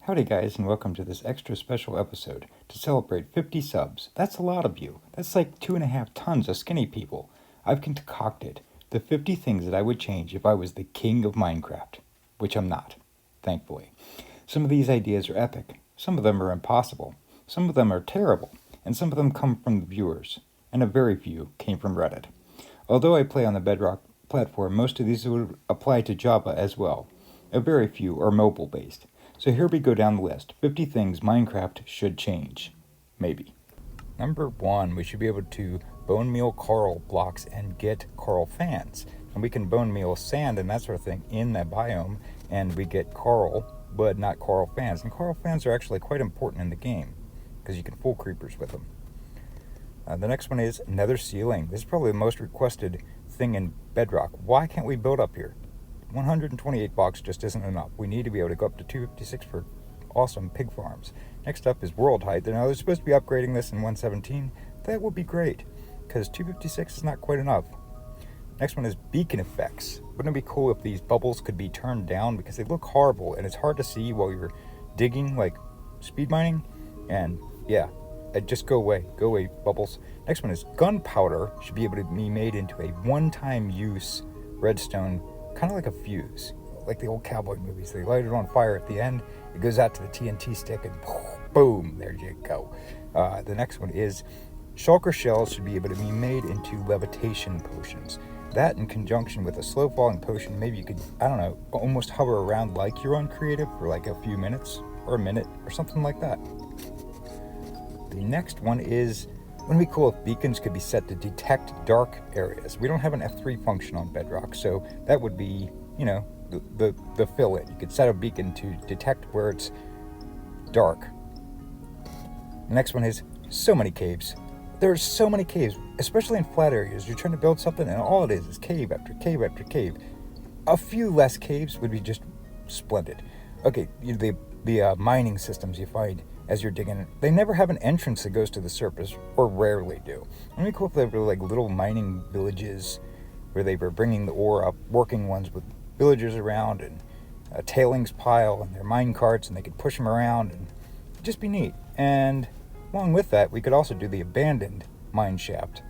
Howdy guys, and welcome to this extra special episode to celebrate 50 subs. That's a lot of you. That's like 2.5 tons of skinny people. I've concocted the 50 things that I would change if I was the king of Minecraft, which I'm not, thankfully. Some of these ideas are epic, some of them are impossible, some of them are terrible, and some of them come from the viewers, and a very few came from Reddit. Although I play on the Bedrock platform, most of these would apply to Java as well. A very few are mobile-based. So here we go down the list. 50 things Minecraft should change. Maybe. Number 1, we should be able to bone meal coral blocks and get coral fans. And we can bone meal sand and that sort of thing in that biome, and we get coral, but not coral fans. And coral fans are actually quite important in the game, because you can fool creepers with them. The next one is Nether Sealing. This is probably the most requested thing in Bedrock. Why can't we build up here? 128 blocks just isn't enough. We need to be able to go up to 256 for awesome pig farms. Next up is world height. Now they're supposed to be upgrading this in 117. That would be great, because 256 is not quite enough. Next one is beacon effects. Wouldn't it be cool if these bubbles could be turned down, because they look horrible and it's hard to see while you're digging, like speed mining? And yeah, just go away bubbles. Next one is gunpowder should be able to be made into a one-time use redstone, kind of like a fuse, like the old cowboy movies. They light it on fire at the end, it goes out to the TNT stick, and boom, there you go. The next one is shulker shells should be able to be made into levitation potions. That in conjunction with a slow falling potion, maybe you could, I don't know, almost hover around like you're on creative for like a few minutes, or a minute, or something like that. The next one is, wouldn't it be cool if beacons could be set to detect dark areas? We don't have an F3 function on Bedrock, so that would be, you know, the fill-in. You could set a beacon to detect where it's dark. The next one is so many caves. There's so many caves, especially in flat areas. You're trying to build something, and all it is cave after cave after cave. A few less caves would be just splendid. Okay, the mining systems you find as you're digging, they never have an entrance that goes to the surface, or rarely do. It'd be cool if they were like little mining villages where they were bringing the ore up, working ones with villagers around, and a tailings pile, and their mine carts, and they could push them around, and it'd just be neat. And along with that, we could also do the abandoned mine shaft.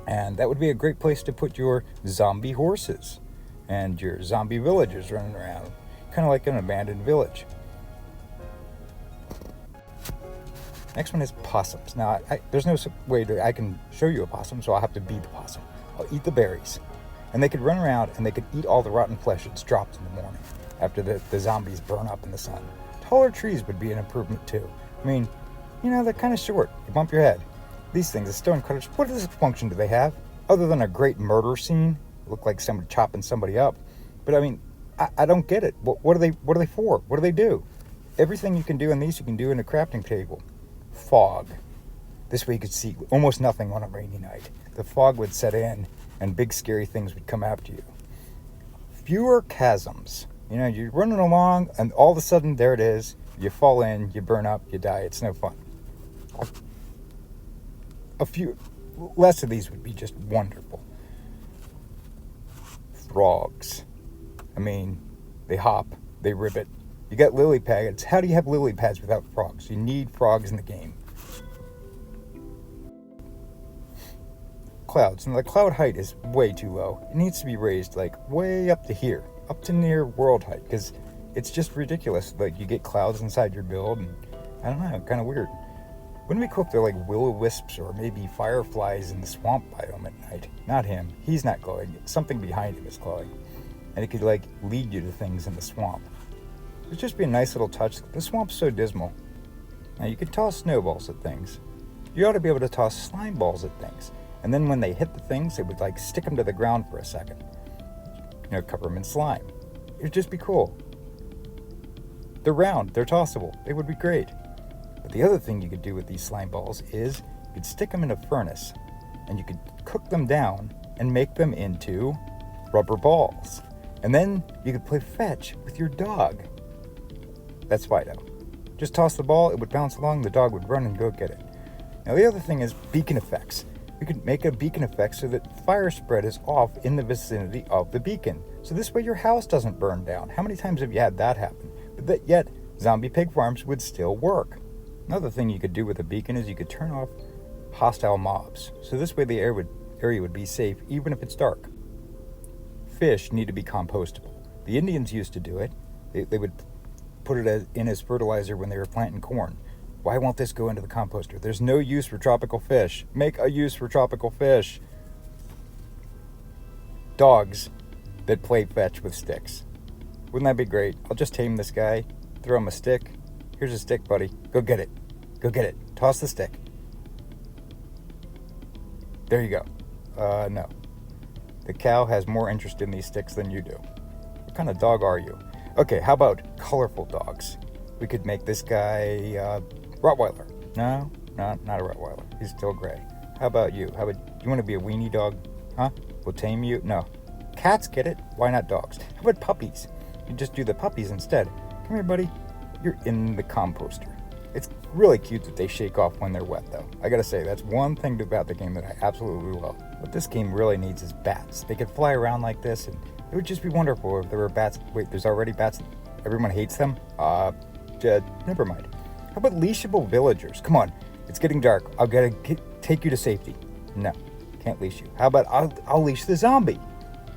And that would be a great place to put your zombie horses and your zombie villagers running around, kind of like an abandoned village. Next one is possums. Now, there's no way I can show you a possum, so I'll have to be the possum. I'll eat the berries. And they could run around, and they could eat all the rotten flesh that's dropped in the morning after the zombies burn up in the sun. Taller trees would be an improvement, too. I mean, you know, they're kind of short. You bump your head. These things, the stone cutters, what function do they have? Other than a great murder scene? Look like somebody chopping somebody up. But, I mean, I don't get it. What are they for? What do they do? Everything you can do in these, you can do in a crafting table. Fog. This way you could see almost nothing on a rainy night. The fog would set in and big scary things would come after you. Fewer chasms. You know, you're running along and all of a sudden there it is. You fall in, you burn up, you die. It's no fun. A few less of these would be just wonderful. Frogs. I mean, they hop, they ribbit. You got lily pads. How do you have lily pads without frogs? You need frogs in the game. Clouds. Now the cloud height is way too low. It needs to be raised like way up to here, up to near world height, because it's just ridiculous. Like you get clouds inside your build, and I don't know, kind of weird. Wouldn't it be cool if they're like will-o-wisps or maybe fireflies in the swamp biome at night? Not him. He's not glowing. Something behind him is glowing, and it could like lead you to things in the swamp. It'd just be a nice little touch. The swamp's so dismal. Now you could toss snowballs at things. You ought to be able to toss slime balls at things. And then when they hit the things, it would like stick them to the ground for a second. You know, cover them in slime. It'd just be cool. They're round, they're tossable. They would be great. But the other thing you could do with these slime balls is you could stick them in a furnace and you could cook them down and make them into rubber balls. And then you could play fetch with your dog. That's Fido. Just toss the ball, it would bounce along, the dog would run and go get it. Now the other thing is beacon effects. We could make a beacon effect so that fire spread is off in the vicinity of the beacon. So this way your house doesn't burn down. How many times have you had that happen? But yet zombie pig farms would still work. Another thing you could do with a beacon is you could turn off hostile mobs. So this way the area would be safe even if it's dark. Fish need to be compostable. The Indians used to do it. They would put it in as fertilizer when they were planting corn. Why won't this go into the composter? There's no use for tropical fish. Make a use for tropical fish. Dogs that play fetch with sticks. Wouldn't that be great? I'll just tame this guy, throw him a stick. Here's a stick, buddy. Go get it. Go get it. Toss the stick. There you go. No. The cow has more interest in these sticks than you do. What kind of dog are you? Okay, how about colorful dogs? We could make this guy Rottweiler. No, not a Rottweiler. He's still gray. How about you? You want to be a weenie dog? Huh? We'll tame you? No. Cats get it. Why not dogs? How about puppies? You just do the puppies instead. Come here, buddy. You're in the composter. It's really cute that they shake off when they're wet, though. I gotta say, that's one thing about the game that I absolutely love. What this game really needs is bats. They could fly around like this, and it would just be wonderful if there were bats. Wait, there's already bats? Everyone hates them? Never mind. How about leashable villagers? Come on, it's getting dark. I'll take you to safety. No, can't leash you. How about I'll leash the zombie?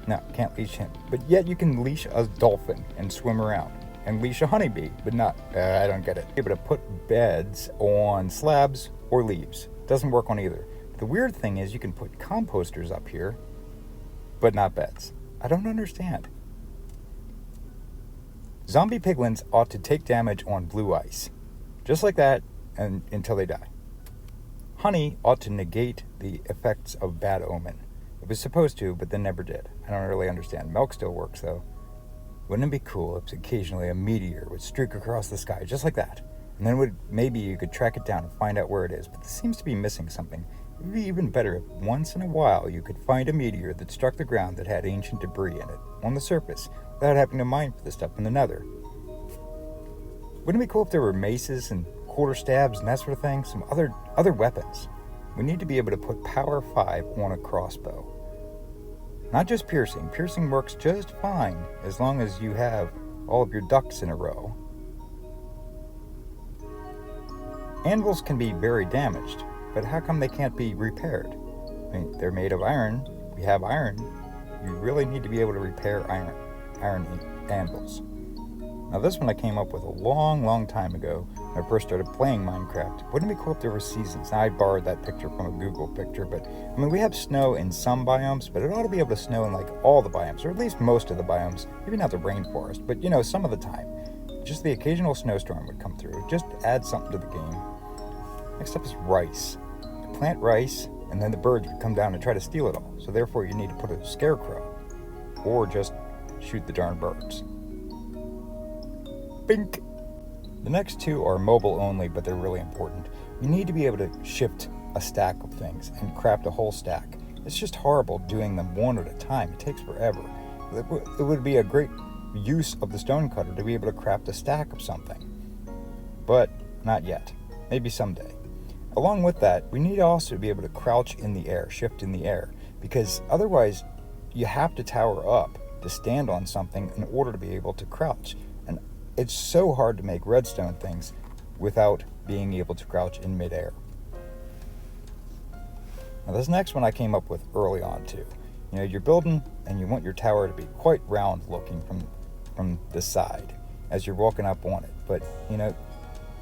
No, can't leash him. But yet you can leash a dolphin and swim around. And leash a honeybee, but not, I don't get it. Able to put beds on slabs or leaves. Doesn't work on either. The weird thing is you can put composters up here, but not beds. I don't understand. Zombie piglins ought to take damage on blue ice. Just like that, and until they die. Honey ought to negate the effects of bad omen. It was supposed to, but then never did. I don't really understand. Milk still works, though. Wouldn't it be cool if occasionally a meteor would streak across the sky just like that? And then maybe you could track it down and find out where it is, but this seems to be missing something. It would be even better if once in a while you could find a meteor that struck the ground that had ancient debris in it, on the surface, without having to mine for the stuff in the nether. Wouldn't it be cool if there were maces and quarterstabs and that sort of thing? Some other weapons. We need to be able to put power 5 on a crossbow. Not just piercing. Piercing works just fine as long as you have all of your ducks in a row. Anvils can be very damaged, but how come they can't be repaired? I mean, they're made of iron. We have iron. You really need to be able to repair iron anvils. Now this one I came up with a long time ago when I first started playing Minecraft. Wouldn't it be cool if there were seasons? Now I borrowed that picture from a Google picture, but I mean we have snow in some biomes, but it ought to be able to snow in like all the biomes, or at least most of the biomes. Maybe not the rainforest, but you know, some of the time. Just the occasional snowstorm would come through. Just add something to the game. Next up is rice. You plant rice, and then the birds would come down and try to steal it all. So therefore you need to put a scarecrow, or just shoot the darn birds. Bink! The next two are mobile only, but they're really important. You need to be able to shift a stack of things and craft a whole stack. It's just horrible doing them one at a time. It takes forever. It would be a great use of the stonecutter to be able to craft a stack of something. But not yet. Maybe someday. Along with that, we need to also be able to crouch in the air, shift in the air, because otherwise you have to tower up to stand on something in order to be able to crouch. And it's so hard to make redstone things without being able to crouch in midair. Now this next one I came up with early on too. You know, you're building and you want your tower to be quite round looking from the side as you're walking up on it. But, you know,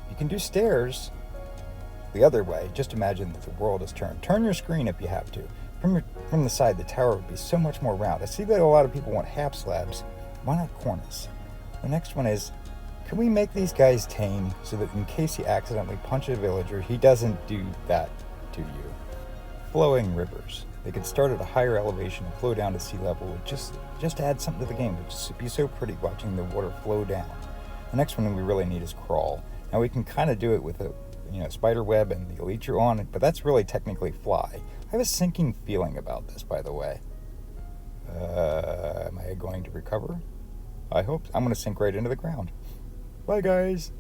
you can do stairs the other way. Just imagine that the world is turned. Turn your screen if you have to. From the side, the tower would be so much more round. I see that a lot of people want half slabs. Why not cornice? The next one is, can we make these guys tame so that in case you accidentally punch a villager, he doesn't do that to you? Flowing rivers. They could start at a higher elevation and flow down to sea level. Would just add something to the game. It would just be so pretty watching the water flow down. The next one we really need is crawl. Now we can kind of do it with a spider web and the elytra on it, but that's really technically fly. I have a sinking feeling about this, by the way. Am I going to recover? I hope. I'm going to sink right into the ground. Bye, guys.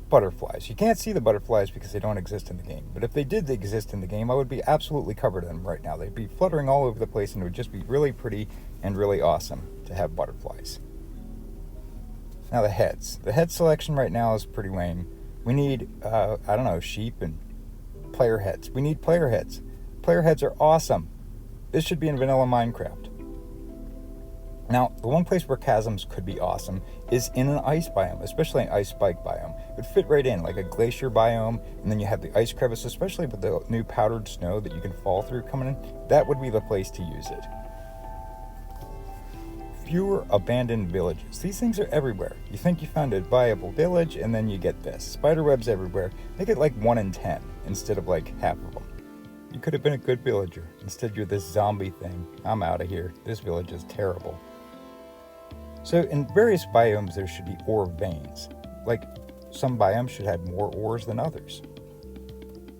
Butterflies. You can't see the butterflies because they don't exist in the game. But if they did exist in the game, I would be absolutely covered in them right now. They'd be fluttering all over the place, and it would just be really pretty and really awesome to have butterflies. Now the heads. The head selection right now is pretty lame. We need, I don't know, sheep and player heads. We need player heads. Player heads are awesome. This should be in vanilla Minecraft. Now, the one place where chasms could be awesome is in an ice biome, especially an ice spike biome. It would fit right in, like a glacier biome, and then you have the ice crevice, especially with the new powdered snow that you can fall through coming in. That would be the place to use it. Fewer abandoned villages. These things are everywhere. You think you found a viable village, and then you get this. Spiderwebs everywhere. Make it like 1 in 10, instead of like half of them. You could have been a good villager. Instead, you're this zombie thing. I'm out of here. This village is terrible. So in various biomes, there should be ore veins. Like, some biomes should have more ores than others.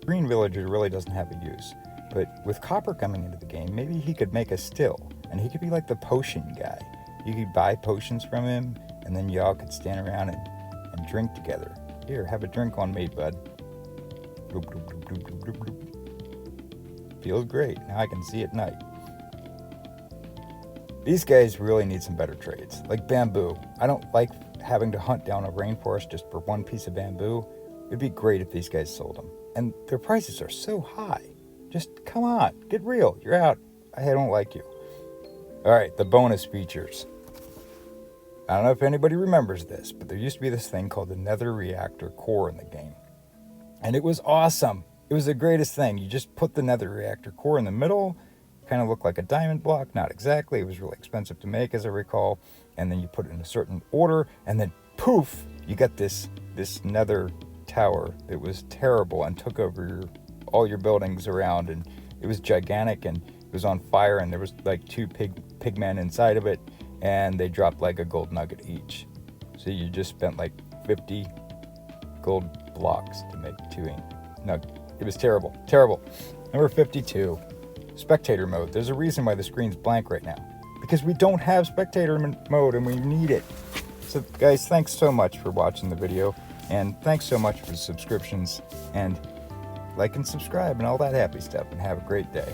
Green villager really doesn't have a use. But with copper coming into the game, maybe he could make a still. And he could be like the potion guy. You could buy potions from him, and then y'all could stand around and drink together. Here, have a drink on me, bud. Bloop, bloop, bloop, bloop, bloop, bloop, bloop. Feels great. Now I can see at night. These guys really need some better trades, like bamboo. I don't like having to hunt down a rainforest just for one piece of bamboo. It'd be great if these guys sold them. And their prices are so high. Just come on, get real. You're out. I don't like you. All right, the bonus features. I don't know if anybody remembers this, but there used to be this thing called the Nether Reactor core in the game. And it was awesome. It was the greatest thing. You just put the Nether Reactor core in the middle. Kind of looked like a diamond block, not exactly. It was really expensive to make, as I recall. And then you put it in a certain order, and then poof, you got this nether tower that was terrible and took over all your buildings around, and it was gigantic, and it was on fire, and there was like 2 pigmen inside of it, and they dropped like a gold nugget each. So you just spent like 50 gold blocks to make 2 nuggets. It was terrible. Number 52. Spectator mode. There's a reason why the screen's blank right now. Because we don't have spectator mode and we need it. So guys, thanks so much for watching the video. And thanks so much for the subscriptions. And like and subscribe and all that happy stuff. And have a great day.